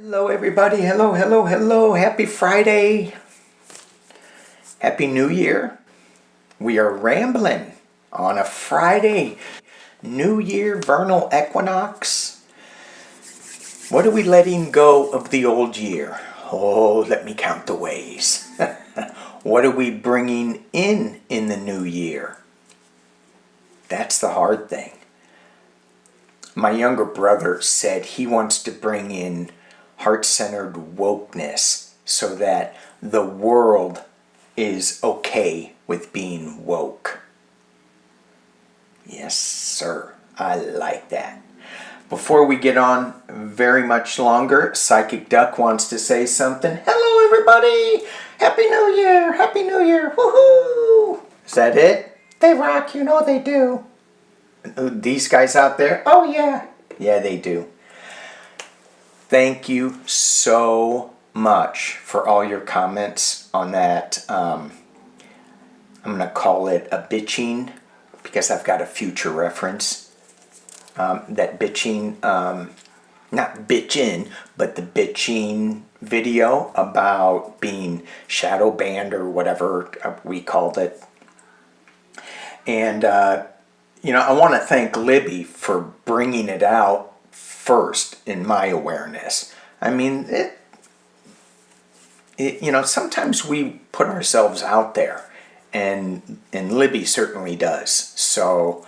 Hello everybody, hello, happy Friday, happy New Year. We are rambling on a Friday, New Year, vernal equinox. What are we letting go of the old year? Oh, let me count the ways. What are we bringing in the new year? That's the hard thing. My younger brother said he wants to bring in heart-centered wokeness so that the world is okay with being woke. Yes, sir. I like that. Before we get on very much longer, Psychic Duck wants to say something. Hello, everybody. Happy New Year. Happy New Year. Woohoo. Is that it? They rock. You know they do. These guys out there? Oh, yeah. Yeah, they do. Thank you so much for all your comments on that. I'm going to call it a bitching because I've got a future reference. That bitching, not bitchin', but the bitching video about being shadow banned or whatever we called it. And, I want to thank Libby for bringing it out first in my awareness. I mean, sometimes we put ourselves out there, and Libby certainly does. So,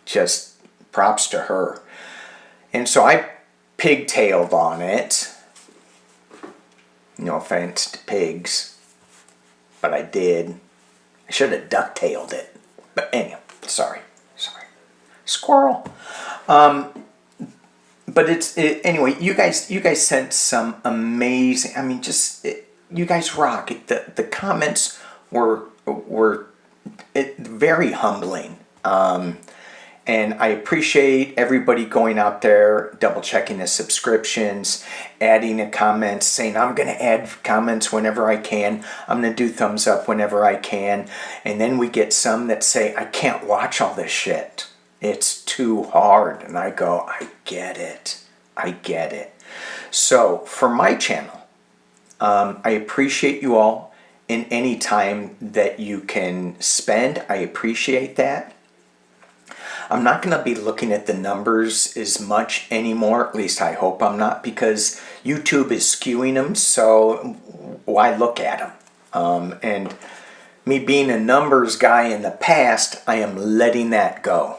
just props to her. And so I pigtailed on it. No offense to pigs, but I did. I should have ducktailed it. But anyway, sorry. Squirrel. But anyway. You guys sent some amazing. I mean, you guys rock. The comments were very humbling. And I appreciate everybody going out there, double checking the subscriptions, adding a comment, saying I'm going to add comments whenever I can. I'm going to do thumbs up whenever I can. And then we get some that say I can't watch all this shit. It's too hard. And I go, I get it. So for my channel, I appreciate you all in any time that you can spend. I appreciate that. I'm not going to be looking at the numbers as much anymore. At least I hope I'm not, because YouTube is skewing them. So why look at them? And me being a numbers guy in the past, I am letting that go.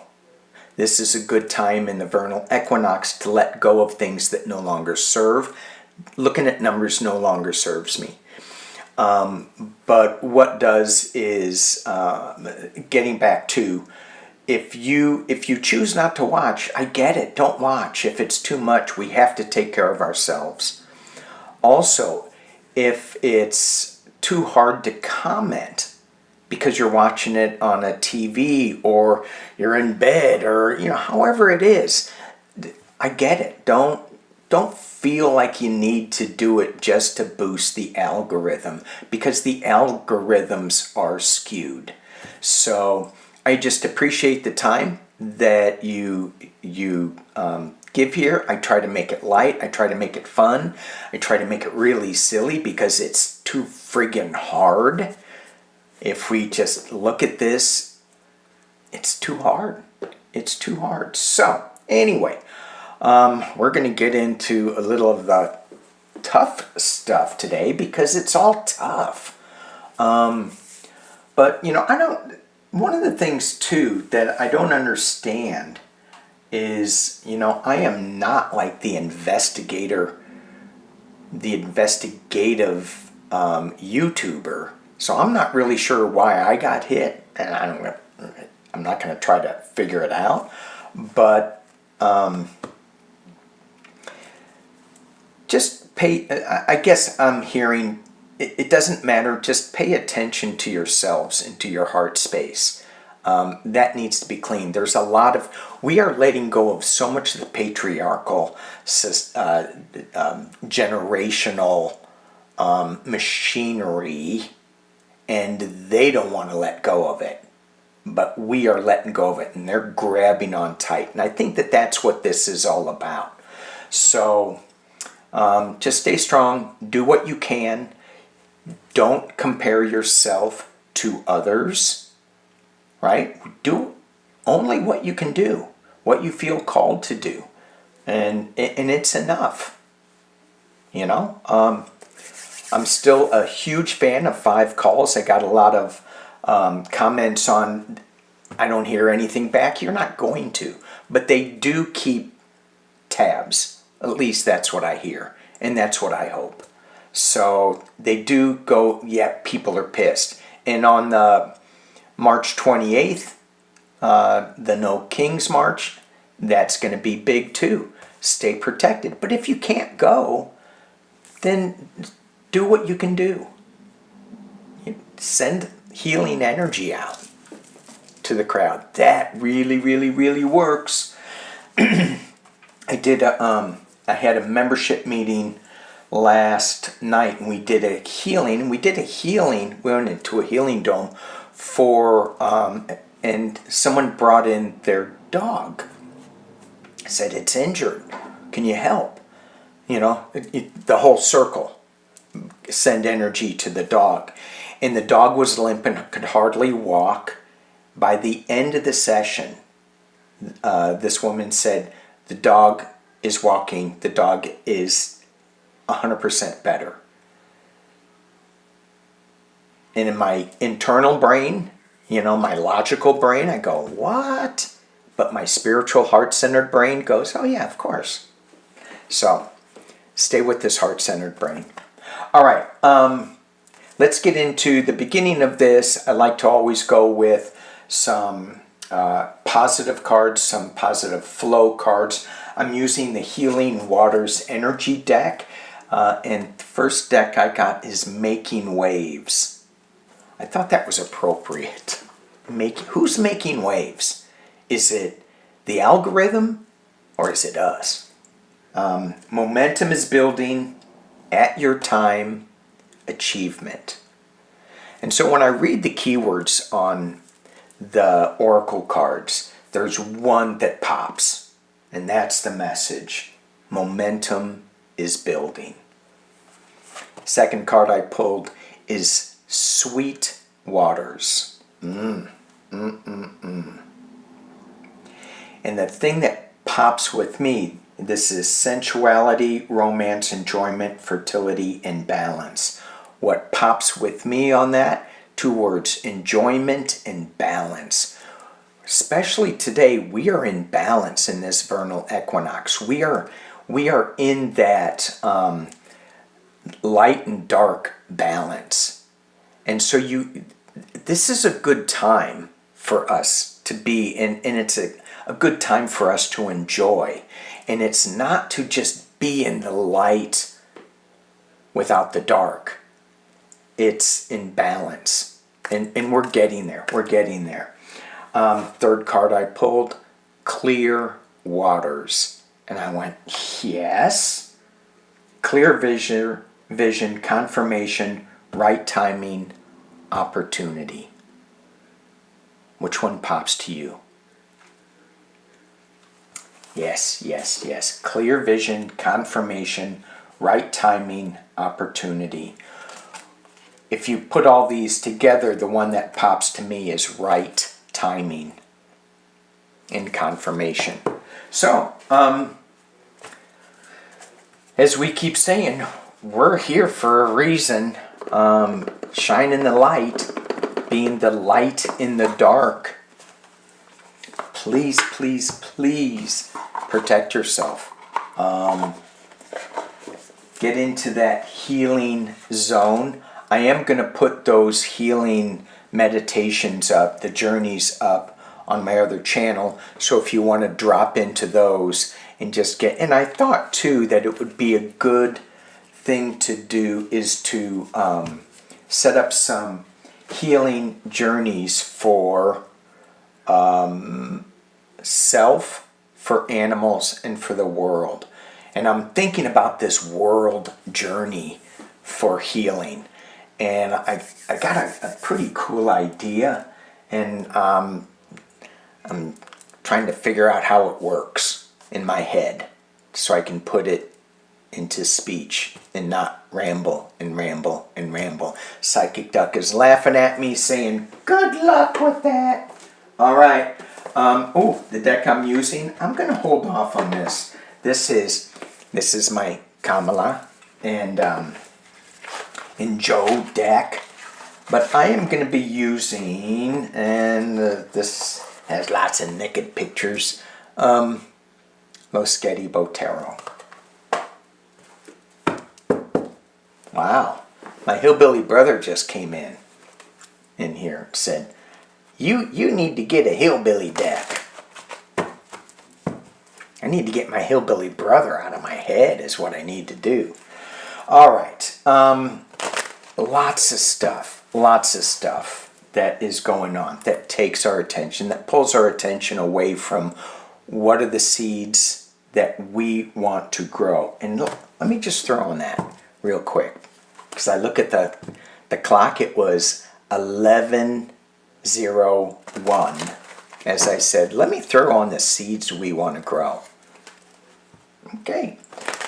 This is a good time in the vernal equinox to let go of things that no longer serve. Looking at numbers no longer serves me. But what does is getting back to, if you choose not to watch, I get it. Don't watch. If it's too much, we have to take care of ourselves. Also, if it's too hard to comment because you're watching it on a TV or you're in bed or however it is, I get it. Don't feel like you need to do it just to boost the algorithm, because the algorithms are skewed. So I just appreciate the time that you give here. I try to make it light. I try to make it fun. I try to make it really silly because it's too friggin' hard. If we just look at this, it's too hard. So anyway, we're going to get into a little of the tough stuff today because it's all tough. But one of the things too that I don't understand is, I am not like the investigative YouTuber. So I'm not really sure why I got hit, and I'm not going to try to figure it out. But just pay. I guess I'm hearing it doesn't matter. Just pay attention to yourselves and to your heart space. That needs to be clean. There's a lot of, we are letting go of so much of the patriarchal, generational machinery, and they don't want to let go of it. But we are letting go of it, and they're grabbing on tight. And I think that that's what this is all about. So Just stay strong. Do what you can. Don't compare yourself to others, right? Do only what you can do, what you feel called to do. And it's enough, you know? I'm still a huge fan of 5 calls. I got a lot of comments on, I don't hear anything back. You're not going to. But they do keep tabs. At least that's what I hear. And that's what I hope. So they do go, yeah, people are pissed. And on the March 28th, the No Kings March, that's going to be big too. Stay protected. But if you can't go, then do what you can do. Send healing energy out to the crowd. That really, really, really works. I had a membership meeting last night, and we did a healing. We went into a healing dome for, and someone brought in their dog. Said, it's injured. Can you help? You know, the whole circle. Send energy to the dog. And the dog was limp and could hardly walk. By the end of the session, this woman said, the dog is walking. The dog is 100% better. And in my internal brain, you know, my logical brain, I go, what? But my spiritual heart-centered brain goes, oh yeah, of course. So stay with this heart-centered brain. All right, let's get into the beginning of this. I like to always go with some positive cards, some positive flow cards. I'm using the Healing Waters Energy deck. And the first deck I got is Making Waves. I thought that was appropriate. Who's making waves? Is it the algorithm or is it us? Momentum is building at your time, achievement. And so when I read the keywords on the oracle cards, there's one that pops, and that's the message. Momentum is building. Second card I pulled is Sweet Waters. And the thing that pops with me, this is sensuality, romance, enjoyment, fertility, and balance. What pops with me on that? 2 words, enjoyment and balance. Especially today, we are in balance in this vernal equinox. We are in that light and dark balance. And so this is a good time for us to be, and it's a good time for us to enjoy. And it's not to just be in the light without the dark. It's in balance. And we're getting there. We're getting there. Third card I pulled, Clear Waters. And I went, yes. Clear vision, confirmation, right timing, opportunity. Which one pops to you? Yes, yes, yes. Clear vision, confirmation, right timing, opportunity. If you put all these together, the one that pops to me is right timing and confirmation. So, as we keep saying, we're here for a reason. Shining the light, being the light in the dark. Please, please, please protect yourself. Get into that healing zone. I am going to put those healing meditations up, the journeys up on my other channel. So if you want to drop into those and just get, and I thought too that it would be a good thing to do is to set up some healing journeys for self, for animals, and for the world. And I'm thinking about this world journey for healing. And I got a pretty cool idea, and I'm trying to figure out how it works in my head so I can put it into speech and not ramble and ramble and ramble. Psychic Duck is laughing at me saying, good luck with that. All right. The deck I'm using, I'm going to hold off on this. This is my Kamala and Joe deck. But I am going to be using, and this has lots of naked pictures, Lo Sketty Botero. Wow. My hillbilly brother just came in here and said, you need to get a hillbilly deck. I need to get my hillbilly brother out of my head is what I need to do. All right. Lots of stuff that is going on that takes our attention, that pulls our attention away from what are the seeds that we want to grow. And look, let me just throw on that real quick, because I look at the clock. It was 11:01. As I said, let me throw on the seeds we want to grow. Okay,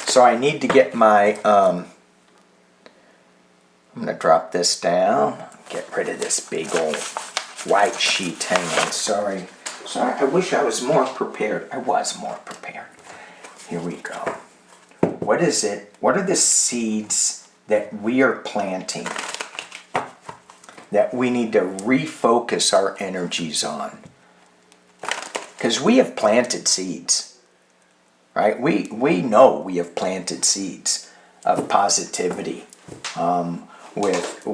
so I need to get my I'm going to drop this down, get rid of this big old white sheet hanging. Sorry, I wish I was more prepared. I was more prepared. Here we go. What is it? What are the seeds that we are planting that we need to refocus our energies on? Because we have planted seeds, right? We know we have planted seeds of positivity. With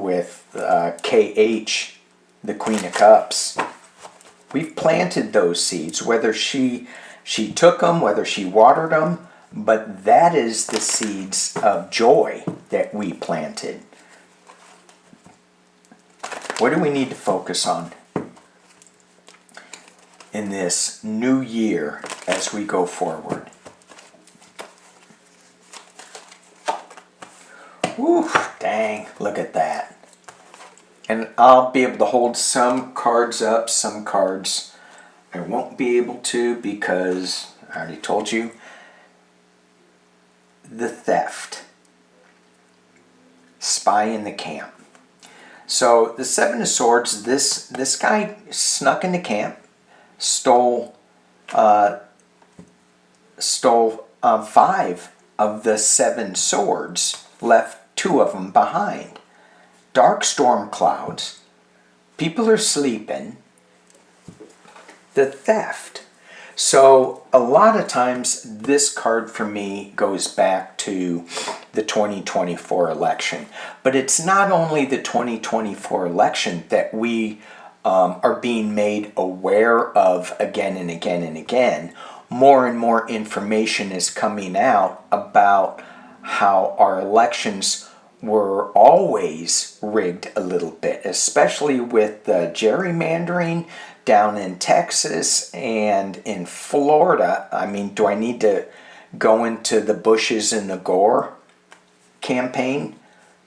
KH, the Queen of Cups. We've planted those seeds, whether she took them, whether she watered them, but that is the seeds of joy that we planted. What do we need to focus on in this new year as we go forward? Woo, dang, look at that. And I'll be able to hold some cards up, some cards I won't be able to, because I already told you, the theft. Spy in the camp. So the Seven of Swords, this guy snuck into camp, stole 5 of the 7 swords, left 2 of them behind. Dark storm clouds. People are sleeping. The theft. So a lot of times this card for me goes back to the 2024 election. But it's not only the 2024 election that we are being made aware of again and again and again. More and more information is coming out about how our elections were always rigged a little bit, especially with the gerrymandering down in Texas and in Florida. I mean, do I need to go into the Bushes and the Gore campaign?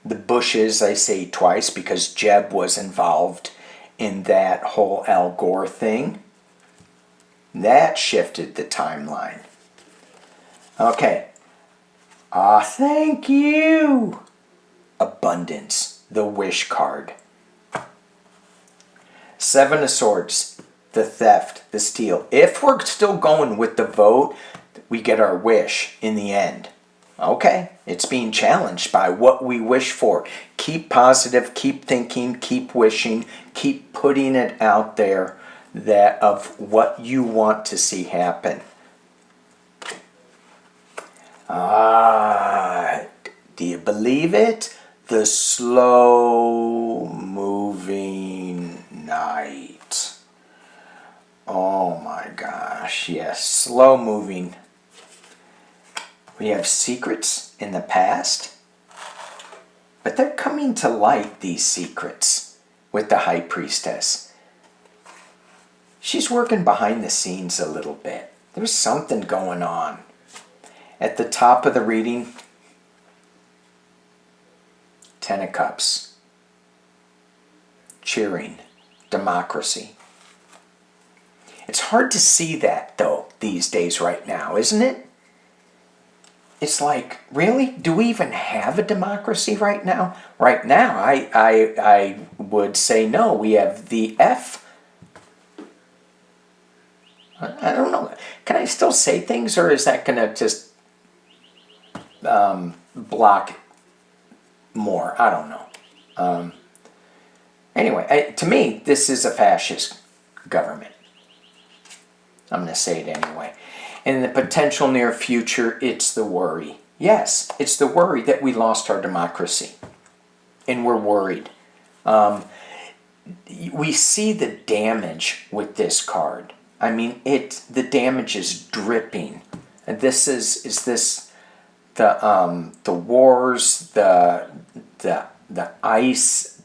The Bushes, I say twice, because Jeb was involved in that whole Al Gore thing. That shifted the timeline. Okay. Thank you. Abundance, the wish card. 7 of Swords, the theft, the steal. If we're still going with the vote, we get our wish in the end. Okay, it's being challenged by what we wish for. Keep positive, keep thinking, keep wishing, keep putting it out there that of what you want to see happen. Do you believe it? The slow moving night. Oh my gosh, yes, slow moving. We have secrets in the past, but they're coming to light, these secrets, with the High Priestess. She's working behind the scenes a little bit. There's something going on. At the top of the reading, 10 of Cups. Cheering. Democracy. It's hard to see that, though, these days right now, isn't it? it's like, really? Do we even have a democracy right now? Right now, I would say no. We have the F. I don't know. Can I still say things, or is that going to just block more? I don't know. Anyway, to me, this is a fascist government. I'm going to say it anyway. In the potential near future, it's the worry. Yes, it's the worry that we lost our democracy. And we're worried. We see the damage with this card. I mean, the damage is dripping. And this is this the wars, the ice,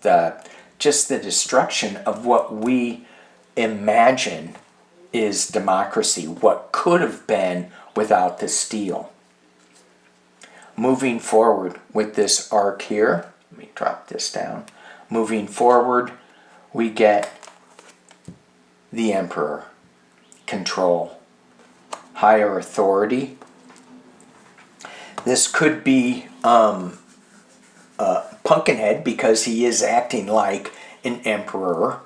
just the destruction of what we imagine is democracy, what could have been without the steel. Moving forward with this arc here, let me drop this down. Moving forward, we get the Emperor, control, higher authority. This could be Pumpkinhead because he is acting like an emperor.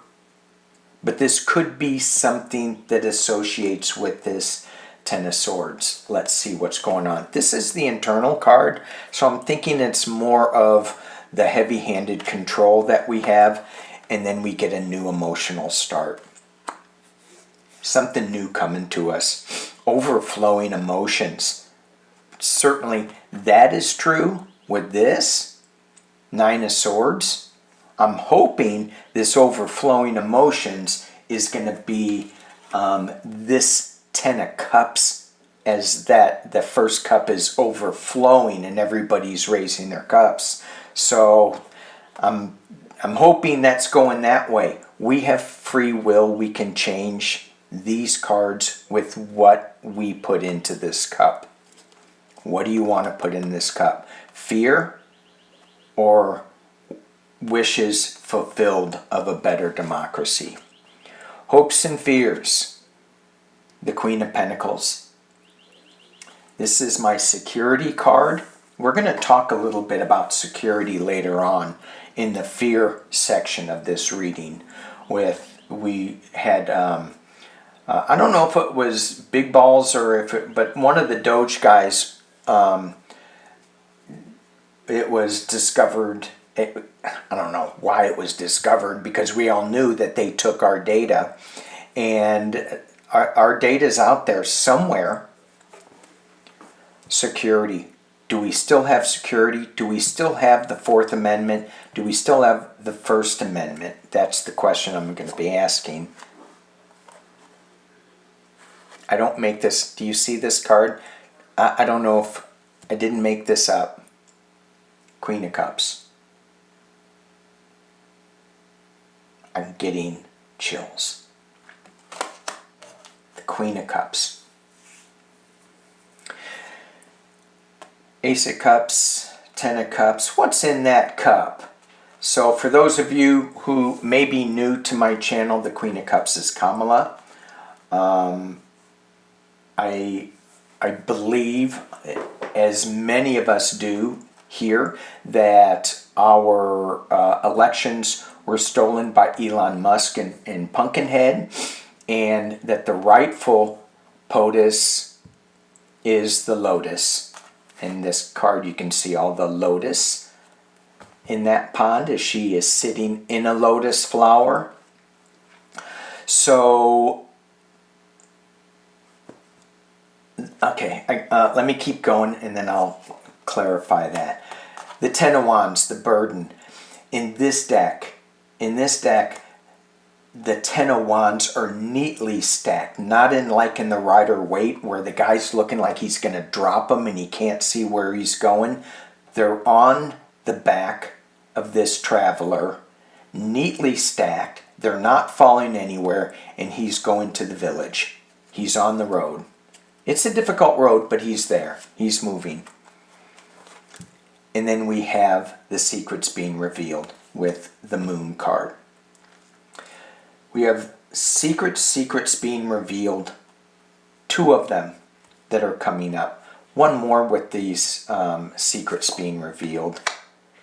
But this could be something that associates with this Ten of Swords. Let's see what's going on. This is the internal card, so I'm thinking it's more of the heavy-handed control that we have, and then we get a new emotional start. Something new coming to us. Overflowing emotions. Certainly that is true with this Nine of Swords. I'm hoping this overflowing emotions is going to be this Ten of Cups, as that the first cup is overflowing and everybody's raising their cups. So I'm hoping that's going that way. We have free will. We can change these cards with what we put into this cup. What do you want to put in this cup? Fear or wishes fulfilled of a better democracy? Hopes and fears. The Queen of Pentacles. This is my security card. We're going to talk a little bit about security later on in the fear section of this reading. We had I don't know if it was Big Balls or but one of the Doge guys. It was discovered. I don't know why it was discovered, because we all knew that they took our data, and our data's out there somewhere. Security. Do we still have security? Do we still have the Fourth Amendment? Do we still have the First Amendment? That's the question I'm going to be asking. I don't make this. Do you see this card? I don't know if I didn't make this up. Queen of Cups. I'm getting chills. The Queen of Cups. Ace of Cups, Ten of Cups. What's in that cup? So for those of you who may be new to my channel, the Queen of Cups is Kamala. I believe, as many of us do here, that our elections were stolen by Elon Musk and Pumpkinhead, and that the rightful POTUS is the lotus. In this card you can see all the lotus in that pond as she is sitting in a lotus flower. So, okay, let me keep going and then I'll clarify that. The Ten of Wands, the burden. In this deck, the Ten of Wands are neatly stacked, not in like in the Rider-Waite where the guy's looking like he's going to drop them and he can't see where he's going. They're on the back of this traveler, neatly stacked. They're not falling anywhere, and he's going to the village. He's on the road. It's a difficult road, but he's there. He's moving. And then we have the secrets being revealed with the Moon card. We have secrets being revealed, two of them that are coming up. One more with these secrets being revealed.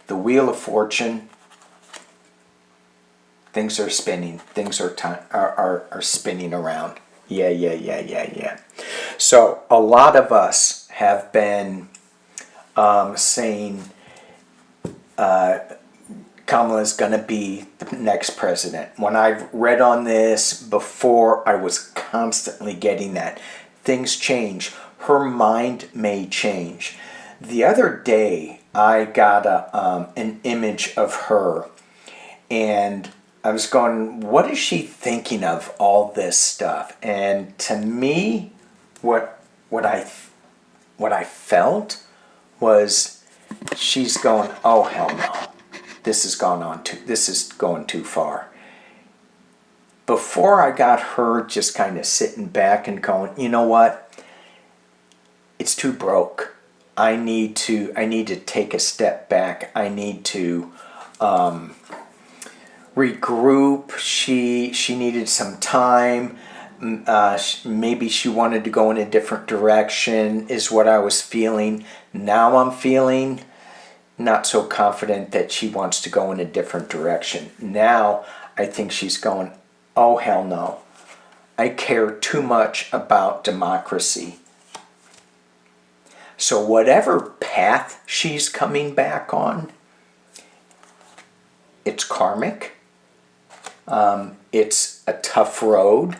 The Wheel of Fortune. Things are spinning. Things are spinning around. Yeah. So a lot of us have been saying Kamala's going to be the next president. When I've read on this before, I was constantly getting that. Things change. Her mind may change. The other day, I got an image of her, and I was going, what is she thinking of all this stuff? And to me, what I felt was she's going, oh hell no, this is going too far. Before I got her just kind of sitting back and going, you know what? It's too broke. I need to take a step back. I need to regroup. She needed some time. Maybe she wanted to go in a different direction, is what I was feeling. Now I'm feeling not so confident that she wants to go in a different direction. Now I think she's going, oh hell no. I care too much about democracy. So whatever path she's coming back on, it's karmic. It's a tough road.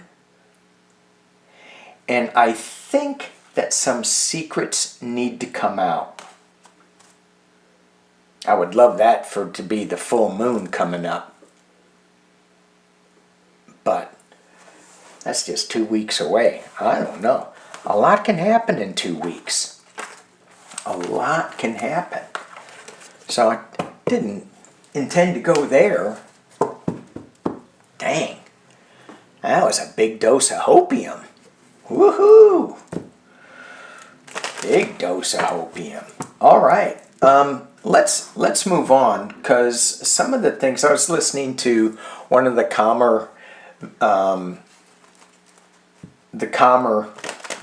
And I think that some secrets need to come out. I would love that to be the full moon coming up. But that's just 2 weeks away. I don't know. A lot can happen in 2 weeks. A lot can happen. So I didn't intend to go there. Dang. That was a big dose of hopium. Woohoo! Big dose of hopium. All right. Let's move on, because some of the things I was listening to, one of the calmer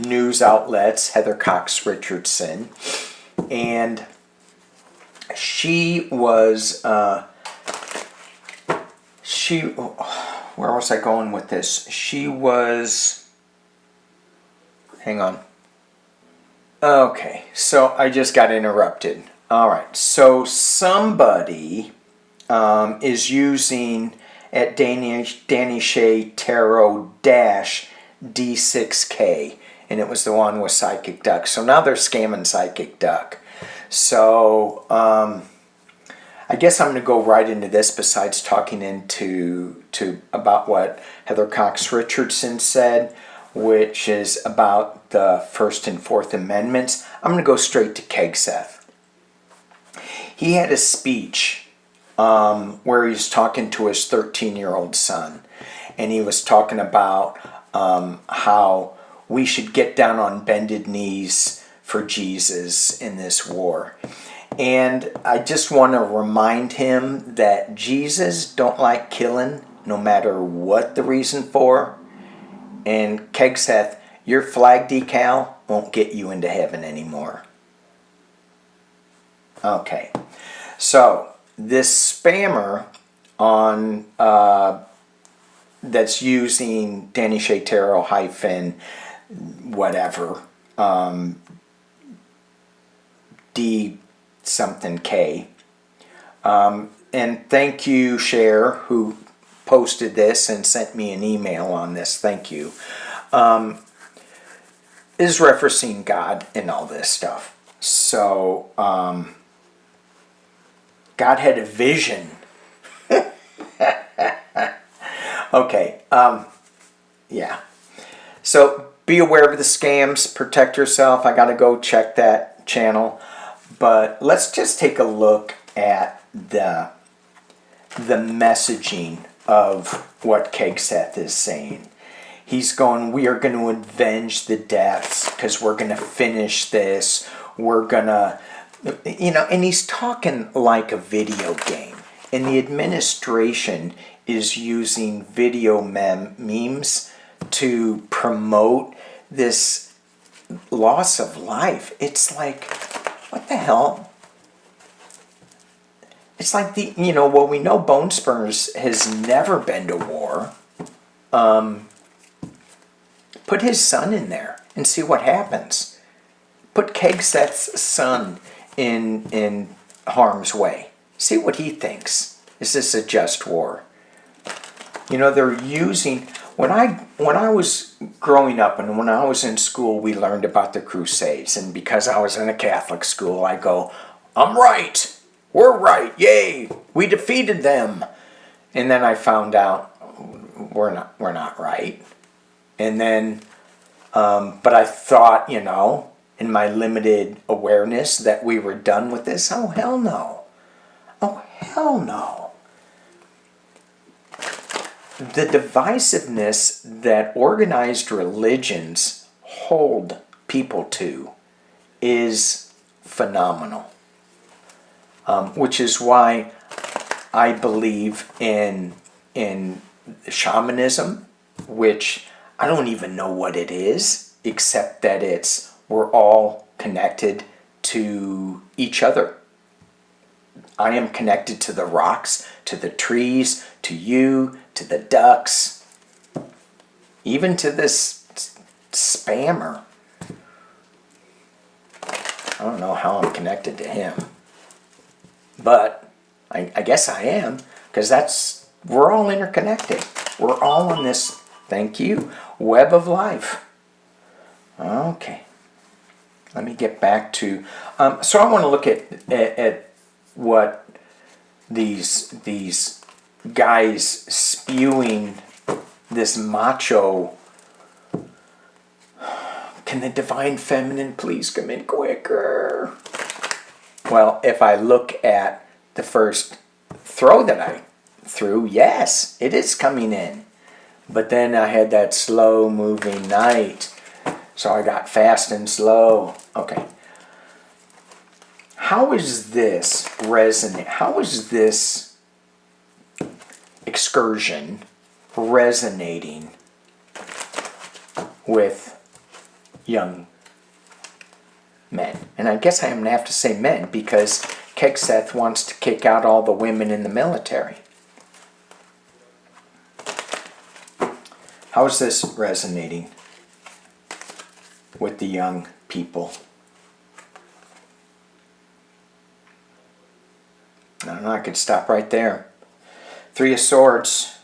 news outlets, Heather Cox Richardson, and she was where was I going with this? She was, hang on. Okay, so I just got interrupted. All right, so somebody is using at Danny Shea Tarot D6K, and it was the one with Psychic Duck. So now they're scamming Psychic Duck. So I guess I'm going to go right into this. Besides talking about what Heather Cox Richardson said, which is about the First and Fourth Amendments, I'm going to go straight to Kegseth. He had a speech where he was talking to his 13-year-old son, and he was talking about how we should get down on bended knees for Jesus in this war. And I just want to remind him that Jesus don't like killing, no matter what the reason for. And Kegseth, your flag decal won't get you into heaven anymore. Okay, so this spammer on that's using Danny Shea Tarot whatever D something K, and thank you, Cher, who posted this and sent me an email on this. Thank you. Is referencing God and all this stuff. So God had a vision. Okay, yeah. So be aware of the scams, protect yourself. I gotta go check that channel. But let's just take a look at the messaging of what Kegseth is saying. He's going, we are going to avenge the deaths because we're going to finish this. We're going to, and he's talking like a video game. And the administration is using video memes to promote this loss of life, it's like, what the hell? It's like well, we know Bone Spurs has never been to war. Put his son in there and see what happens. Put Kegseth's son in harm's way. See what he thinks. Is this a just war? They're using... When I was growing up and when I was in school, we learned about the Crusades. And because I was in a Catholic school, I go, I'm right. We're right. Yay. We defeated them. And then I found out we're not right. And then, but I thought, in my limited awareness that we were done with this. Oh, hell no. Oh, hell no. The divisiveness that organized religions hold people to is phenomenal. Which is why I believe in shamanism, which I don't even know what it is, except that we're all connected to each other. I am connected to the rocks, to the trees, to you, to the ducks, even to this spammer. I don't know how I'm connected to him, but I guess I am, because we're all interconnected. We're all on this, thank you, web of life. Okay. Let me get back to... so I want to look at what these guys spewing this macho... Can the divine feminine please come in quicker? Well, if I look at the first throw that I threw, yes, it is coming in. But then I had that slow moving night. So I got fast and slow. Okay. How is this resonate? How is this excursion resonating with young men? And I guess I am going to have to say men, because Kegseth wants to kick out all the women in the military. How is this resonating with the young people? No, I could stop right there. Three of Swords.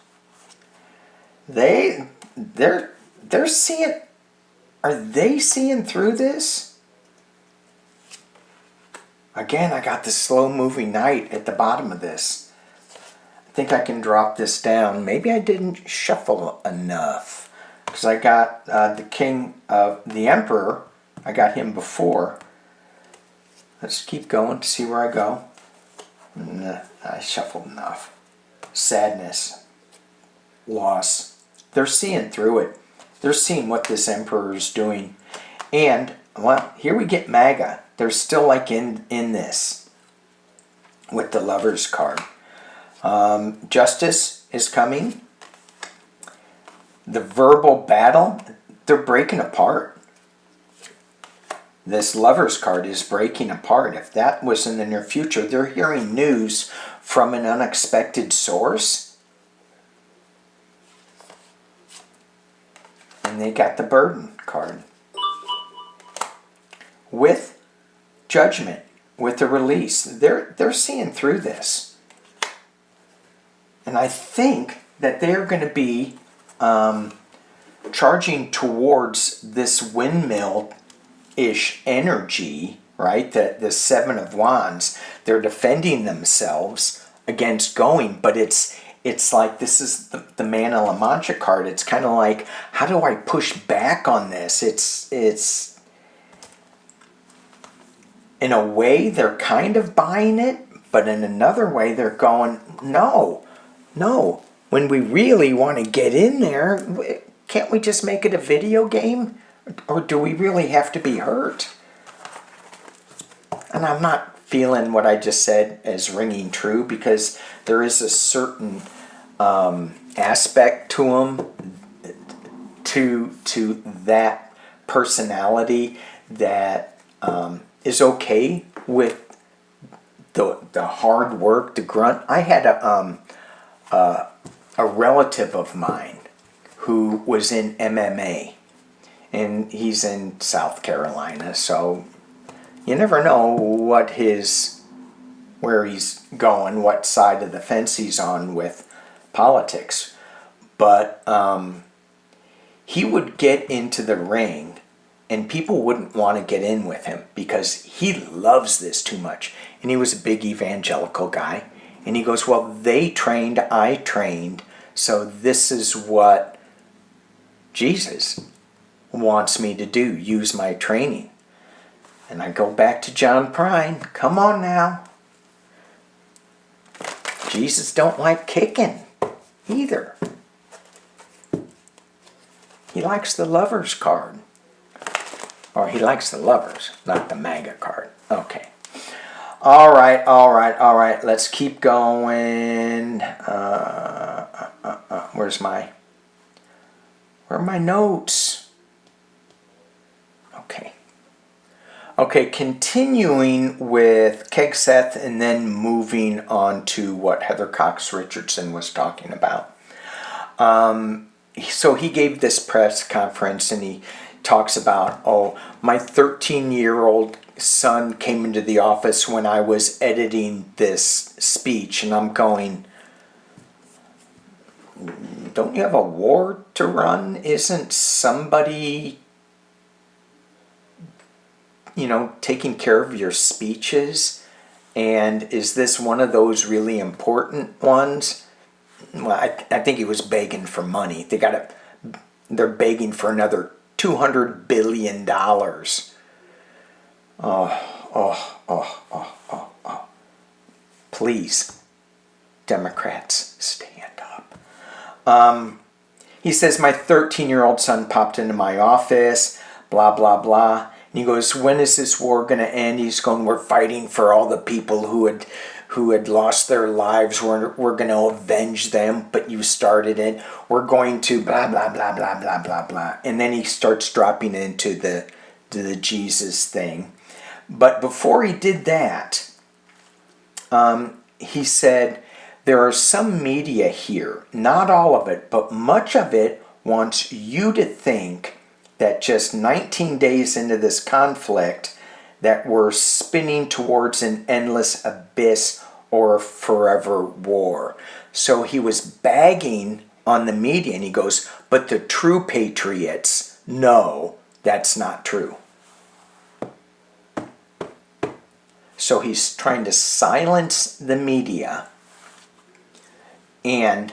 They're seeing... Are they seeing through this? Again, I got the slow-moving knight at the bottom of this. I think I can drop this down. Maybe I didn't shuffle enough, because I got the king of the emperor. I got him before. Let's keep going to see where I go. Nah, I shuffled enough. Sadness. Loss. They're seeing through it. They're seeing what this emperor is doing. And, well, here we get MAGA. They're still like in this with the Lover's card. Justice is coming. The verbal battle, they're breaking apart. This Lover's card is breaking apart. If that was in the near future, they're hearing news from an unexpected source. And they got the Burden card. With Judgment, with the release. They're seeing through this. And I think that they're going to be charging towards this windmill-ish energy, right? The Seven of Wands. They're defending themselves against going, but it's like, this is the Man of La Mancha card. It's kind of like, how do I push back on this? It's in a way they're kind of buying it, but in another way they're going, no. When we really want to get in there, can't we just make it a video game? Or do we really have to be hurt? And I'm not feeling what I just said as ringing true, because there is a certain aspect to them, to that personality that is okay with the hard work, the grunt. I had a relative of mine who was in MMA, and he's in South Carolina, so you never know where he's going, what side of the fence he's on with politics. But he would get into the ring, and people wouldn't want to get in with him because he loves this too much. And he was a big evangelical guy. And he goes, well, they trained, I trained, so this is what Jesus wants me to do, use my training. And I go back to John Prine. Come on now. Jesus don't like kicking either. He likes the lover's card. Or he likes the lovers, not the MAGA card. Okay. All right. Let's keep going. Where are my notes? Okay, continuing with Kegseth and then moving on to what Heather Cox Richardson was talking about. So he gave this press conference and he talks about, my 13-year-old son came into the office when I was editing this speech, and I'm going, don't you have a war to run? Isn't somebody, taking care of your speeches? And is this one of those really important ones? Well, I think he was begging for money. They're begging for another $200 billion. Please, Democrats, stand up. He says, my 13-year-old son popped into my office, blah, blah, blah. And he goes, when is this war going to end? He's going, we're fighting for all the people who had lost their lives. We're going to avenge them, but you started it. We're going to blah, blah, blah, blah, blah, blah, blah. And then he starts dropping into the Jesus thing. But before he did that, he said, there are some media here, not all of it, but much of it wants you to think that just 19 days into this conflict that we're spinning towards an endless abyss or a forever war. So he was bagging on the media, and he goes, but the true patriots know that's not true. So he's trying to silence the media. And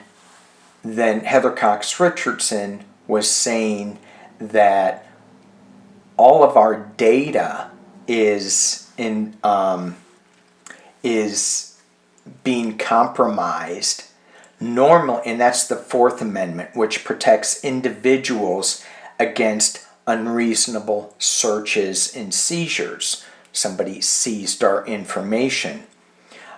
then Heather Cox Richardson was saying that all of our data is being compromised. Normal, and that's the Fourth Amendment, which protects individuals against unreasonable searches and seizures. Somebody seized our information.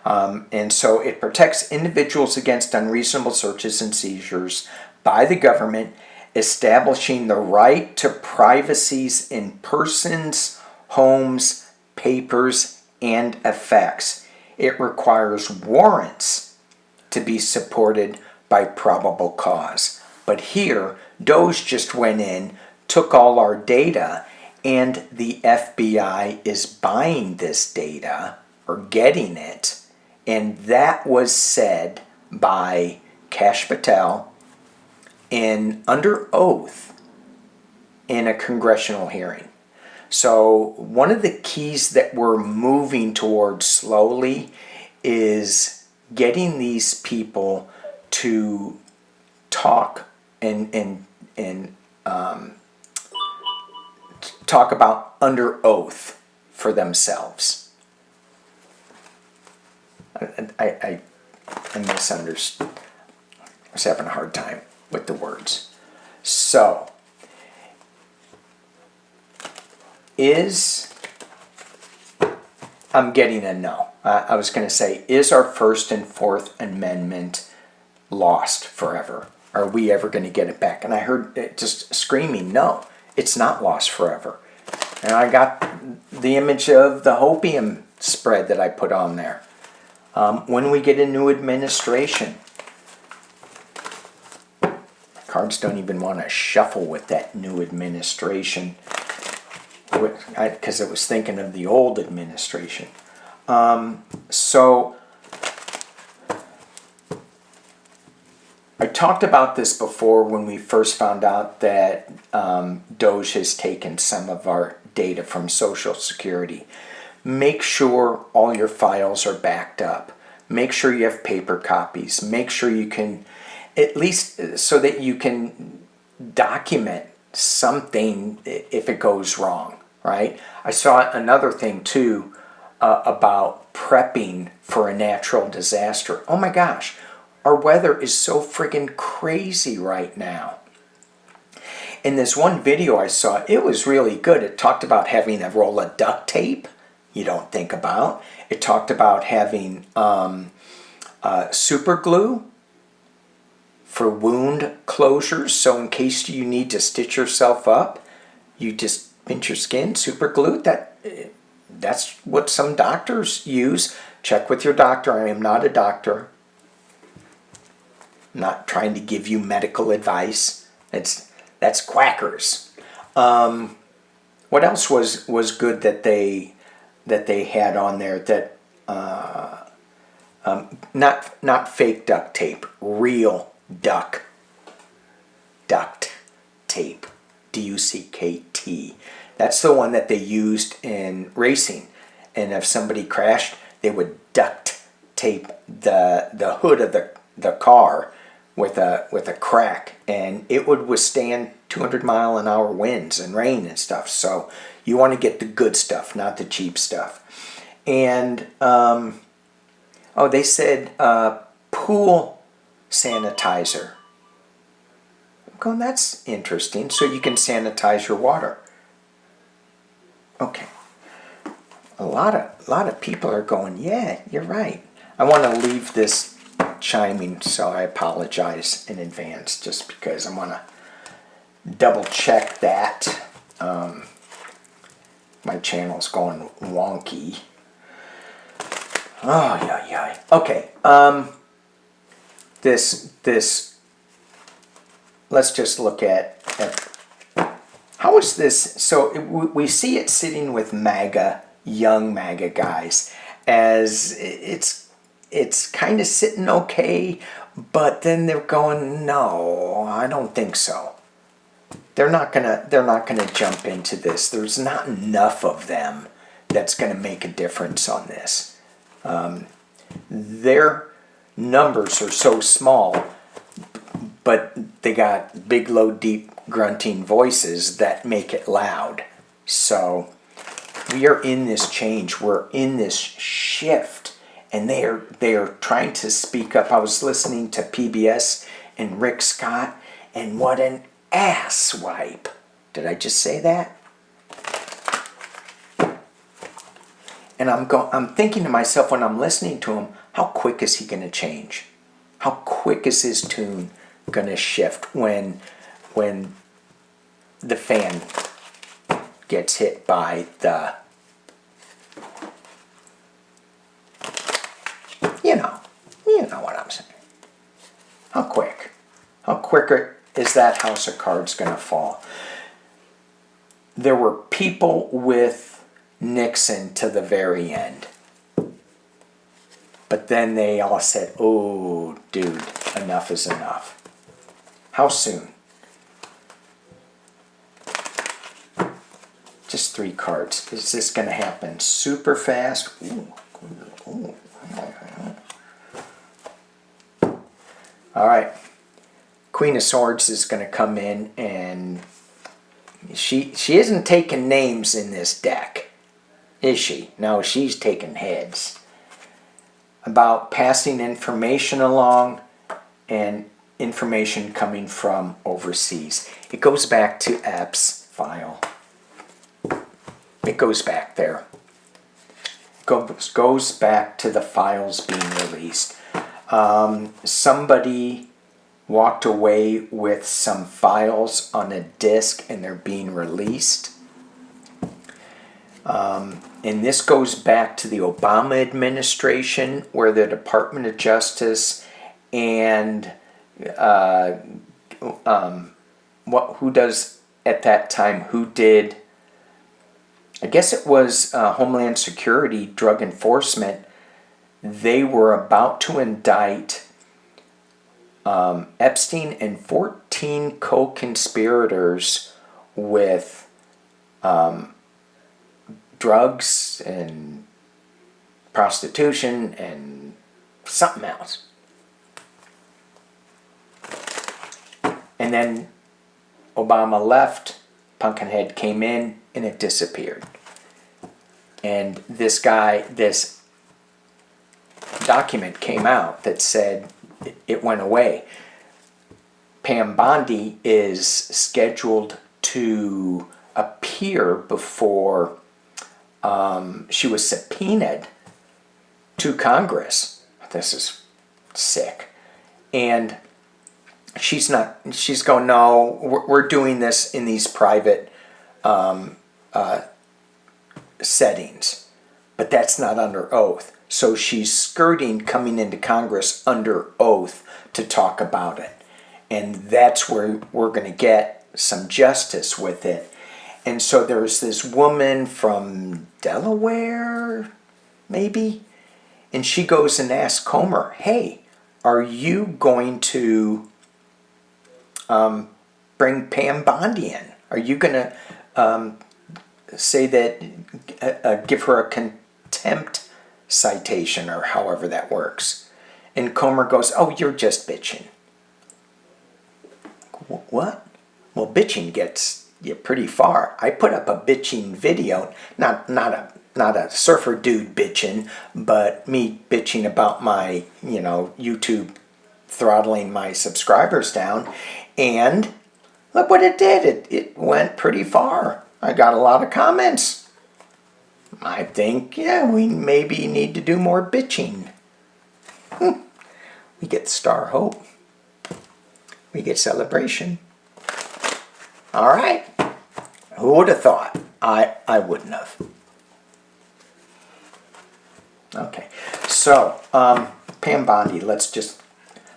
And so it protects individuals against unreasonable searches and seizures by the government, establishing the right to privacies in persons, homes, papers, and effects. It requires warrants to be supported by probable cause. But here, Doge just went in, took all our data, and the FBI is buying this data, or getting it, and that was said by Kash Patel under oath in a congressional hearing. So one of the keys that we're moving towards slowly is getting these people to talk and talk about under oath for themselves. I misunderstood. I was having a hard time with the words. So, I'm getting a no. I was going to say, is our First and Fourth Amendment lost forever? Are we ever going to get it back? And I heard it just screaming, no, It's not lost forever. And I got the image of the hopium spread that I put on there. When we get a new administration, cards don't even want to shuffle with that new administration, because I was thinking of the old administration. So I talked about this before when we first found out that Doge has taken some of our data from Social Security. Make sure all your files are backed up. Make sure you have paper copies. Make sure you can, at least so that you can document something if it goes wrong, right? I saw another thing too about prepping for a natural disaster. Oh my gosh, our weather is so friggin' crazy right now. In this one video I saw, it was really good. It talked about having a roll of duct tape you don't think about. It talked about having super glue for wound closures. So in case you need to stitch yourself up, you just pinch your skin, super glue. That's what some doctors use. Check with your doctor. I am not a doctor. I'm not trying to give you medical advice. That's quackers. What else was good that they had on there? That not fake duct tape, real duct tape, DUCKT. That's the one that they used in racing, and if somebody crashed, they would duct tape the hood of the car with a crack, and it would withstand 200-mile-an-hour winds and rain and stuff. So you want to get the good stuff, not the cheap stuff. And they said pool sanitizer. I'm going, that's interesting. So you can sanitize your water. Okay. A lot of people are going, yeah, you're right. I want to leave this chiming, so I apologize in advance, just because I want to double check that. My channel's going wonky. Oh, yeah. Okay. This. Let's just look at how is this. So we see it sitting with young MAGA guys, as it's kind of sitting okay, but then they're going, no, I don't think so. They're not gonna jump into this. There's not enough of them that's gonna make a difference on this. Their numbers are so small, but they got big, low, deep, grunting voices that make it loud. So we are in this change. We're in this shift, and they are trying to speak up. I was listening to PBS and Rick Scott, and what an ass wipe. Did I just say that? And I'm thinking to myself when I'm listening to him, how quick is he going to change? How quick is his tune going to shift when the fan gets hit by the, you know what I'm saying. How quick? How quicker is that house of cards going to fall? There were people with Nixon to the very end. But then they all said, oh, dude, enough is enough. How soon? Just 3 cards. Is this going to happen super fast? Ooh. All right. Queen of Swords is going to come in, and she isn't taking names in this deck, is she? No, she's taking heads. About passing information along and information coming from overseas. It goes back to Epps' file. It goes back there. Goes back to the files being released. Somebody walked away with some files on a disk and they're being released. And this goes back to the Obama administration, where the Department of Justice and who does at that time, who did, I guess it was Homeland Security, Drug Enforcement. They were about to indict Epstein and 14 co-conspirators with drugs and prostitution and something else. And then Obama left, Pumpkinhead came in, and it disappeared. And this document came out that said it went away. Pam Bondi is scheduled to appear before she was subpoenaed to Congress. This is sick. And she's going, no, we're doing this in these private settings. But that's not under oath. So she's skirting coming into Congress under oath to talk about it. And that's where we're going to get some justice with it. And so there's this woman from Delaware, maybe? And she goes and asks Comer, hey, are you going to bring Pam Bondi in? Are you going to say that, give her a contempt citation or however that works? And Comer goes, oh, you're just bitching. What? Well, bitching gets you pretty far. I put up a bitching video, not a surfer dude bitching, but me bitching about my, YouTube throttling my subscribers down, and look what it did. It went pretty far. I got a lot of comments. I think, yeah, we maybe need to do more bitching. We get Star Hope. We get celebration. All right. Who would have thought? I wouldn't have. Okay. So, Pam Bondi, let's just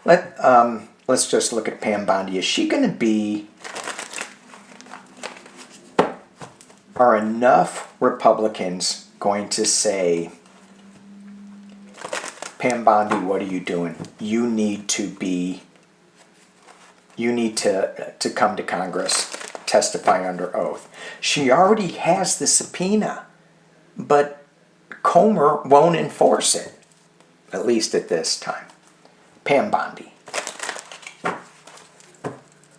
look at Pam Bondi. Is she going to be, are enough Republicans going to say, Pam Bondi, what are you doing? You need to come to Congress, testify under oath. She already has the subpoena, but Comer won't enforce it, at least at this time. Pam Bondi,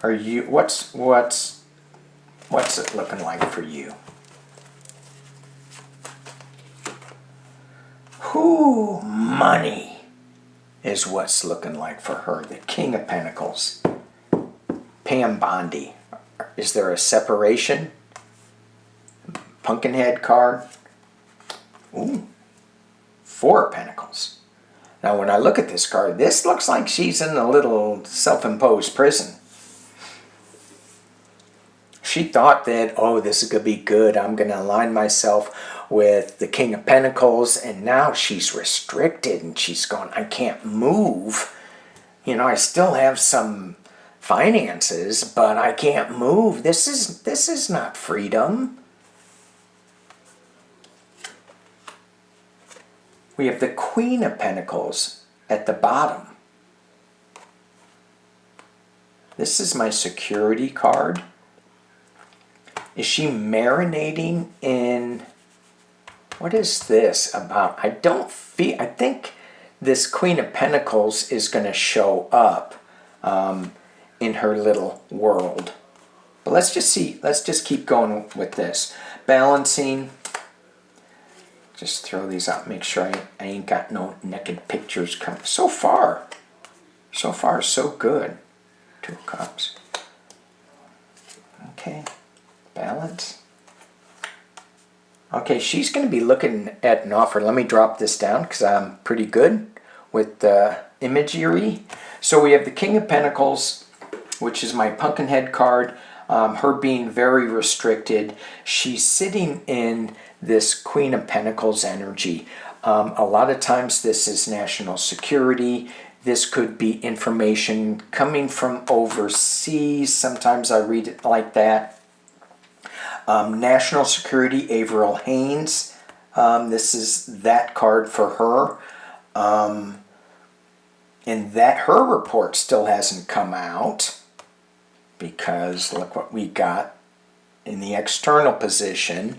are you? What's it looking like for you? Whoo, money is what's looking like for her. The King of Pentacles. Pam Bondi. Is there a separation? Pumpkinhead card. Ooh. 4 of Pentacles. Now when I look at this card, this looks like she's in a little self-imposed prison. She thought that, oh, this is going to be good. I'm going to align myself with the King of Pentacles. And now she's restricted and she's going, I can't move. I still have some finances, but I can't move. This is not freedom. We have the Queen of Pentacles at the bottom. This is my security card. Is she marinating in, what is this about? I think this Queen of Pentacles is going to show up in her little world. But let's just keep going with this. Balancing. Just throw these out, make sure I ain't got no naked pictures coming. So far, so good. 2 of Cups. Okay. Balance. Okay, she's going to be looking at an offer. Let me drop this down because I'm pretty good with imagery. So we have the King of Pentacles, which is my Pumpkinhead card. Her being very restricted. She's sitting in this Queen of Pentacles energy. A lot of times this is national security. This could be information coming from overseas. Sometimes I read it like that. National security, Avril Haines. This is that card for her. And that her report still hasn't come out, because look what we got in the external position.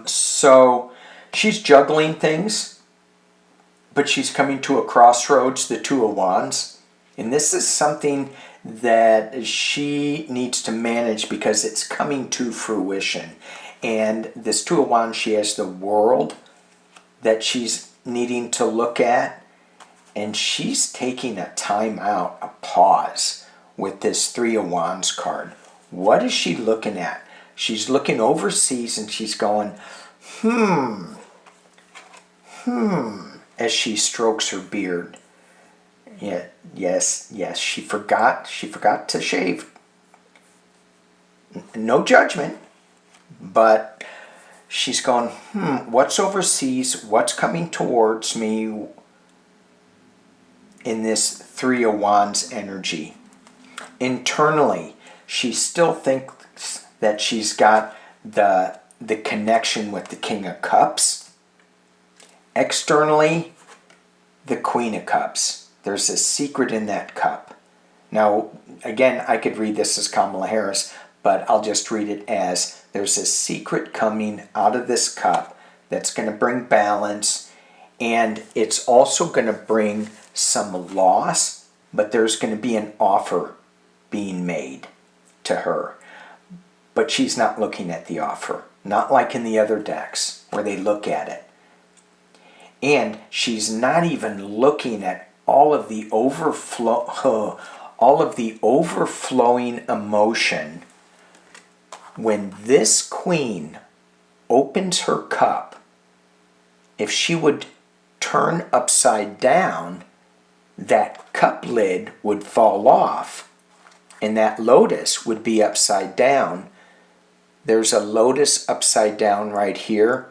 So she's juggling things, but she's coming to a crossroads, the Two of Wands. And this is something that she needs to manage because it's coming to fruition. And this Two of Wands, she has the world that she's needing to look at. And she's taking a time out, a pause with this Three of Wands card. What is she looking at? She's looking overseas and she's going, as she strokes her beard. Yeah, yes, she forgot to shave. No judgment, but she's going, what's overseas? What's coming towards me in this Three of Wands energy? Internally, she still thinks that she's got the connection with the King of Cups. Externally, the Queen of Cups. There's a secret in that cup. Now, again, I could read this as Kamala Harris, but I'll just read it as there's a secret coming out of this cup that's going to bring balance, and it's also going to bring some loss, but there's going to be an offer being made to her. But she's not looking at the offer, not like in the other decks where they look at it. And she's not even looking at all of the overflowing emotion when this queen opens her cup. If she would turn upside down, that cup lid would fall off and that lotus would be upside down. There's a lotus upside down right here,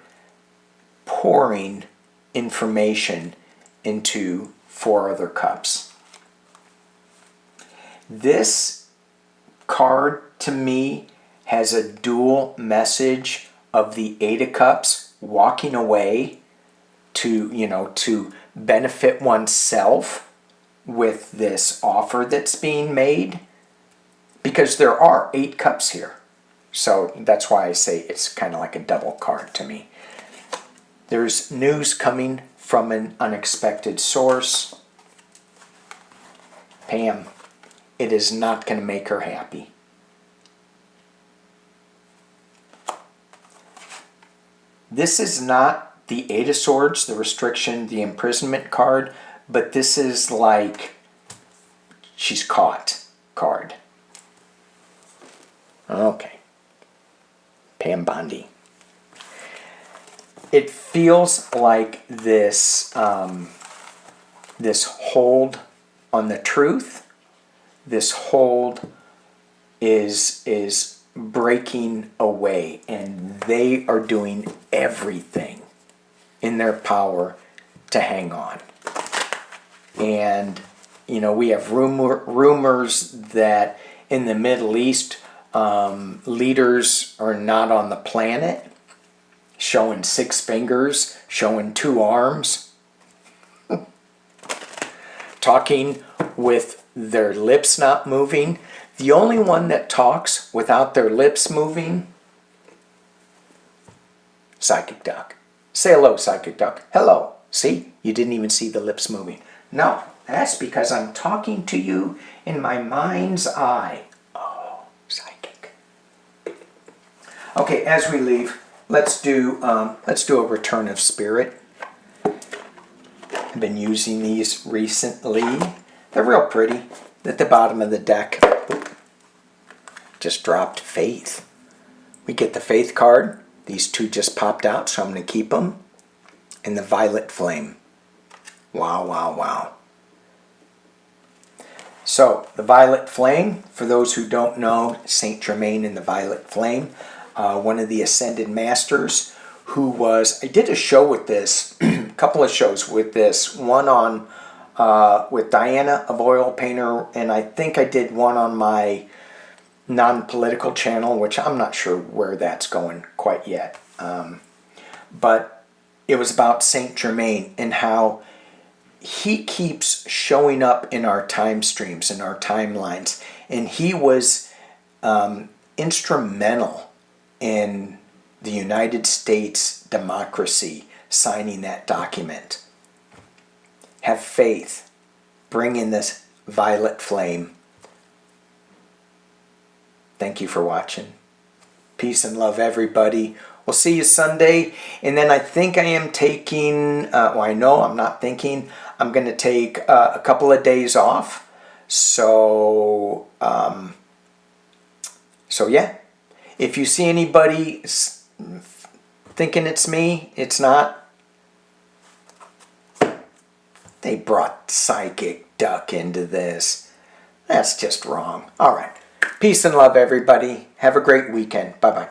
pouring information into 4 other cups. This card to me has a dual message of the 8 of Cups walking away to benefit oneself with this offer that's being made, because there are 8 cups here. So that's why I say it's kind of like a double card to me. There's news coming from an unexpected source. Pam, it is not going to make her happy. This is not the 8 of Swords, the restriction, the imprisonment card, but this is like she's caught card. Okay. Pam Bondi. It feels like this hold on the truth. This hold is breaking away, and they are doing everything in their power to hang on. And we have rumors that in the Middle East, leaders are not on the planet, showing 6 fingers, showing 2 arms, talking with their lips not moving. The only one that talks without their lips moving, Psychic Duck. Say hello, Psychic Duck. Hello. See? You didn't even see the lips moving. No, that's because I'm talking to you in my mind's eye. Oh, psychic. Okay, as we leave, let's do a return of spirit. I've been using these recently. They're real pretty. At the bottom of the deck, just dropped Faith. We get the Faith card. These 2 just popped out, so I'm going to keep them. And the Violet Flame. Wow, wow, wow. So, the Violet Flame, for those who don't know, Saint Germain and the Violet Flame, one of the Ascended Masters, who was, I did a show with this, a couple of shows with this, one on, with Diana of Oil Painter, and I think I did one on my non-political channel, which I'm not sure where that's going quite yet. But it was about Saint Germain and how he keeps showing up in our time streams, in our timelines. And he was instrumental in the United States democracy signing that document. Have faith. Bring in this violet flame. Thank you for watching. Peace and love, everybody. We'll see you Sunday. And then I think I am taking, well, I know I'm not thinking, I'm going to take a couple of days off. So, yeah. If you see anybody thinking it's me, it's not. They brought Psychic Duck into this. That's just wrong. All right. Peace and love, everybody. Have a great weekend. Bye-bye.